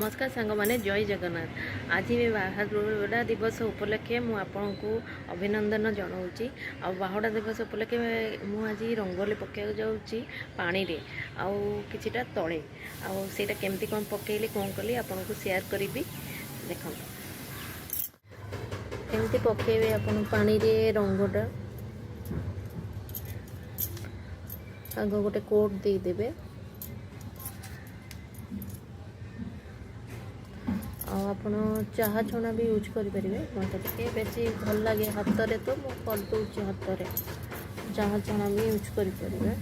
नमस्कार सांग माने जय जगन्नाथ। आज बाहुड़ा दिवस उपलक्षे मु आपण को अभिनंदन जनाऊँगी। आ बाहुड़ा दिवस उपलक्षे मुझे रंगोली पकड़ जाऊँगी पानी रे आउ किछिटा तले आउटा केमती कौन पकईली कौन कली आपन को शेयर करी देख केमती पकईबे आपन पानी रे रंगटा आग गोटे कोट देदेवे आपण चाहा छणा भी यूज करेंगे मत टे बेसी भल लगे हाथ में तो मुझे करदे हाथ में चाहा छणा भी यूज करेंगे।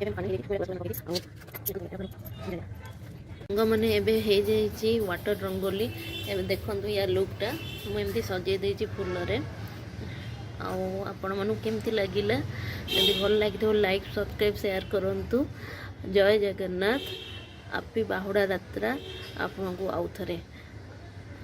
रंग मैंने एवं वाटर रंगोली एवं देखु या लुकटा मुझे सजे फूल आपण मन केमती लगिला जब भल लगी लाइक सब्सक्राइब शेयर करूँ। जय जगन्नाथ। हैप्पी बाहुड़ा यात्रा आपन को आउ थे।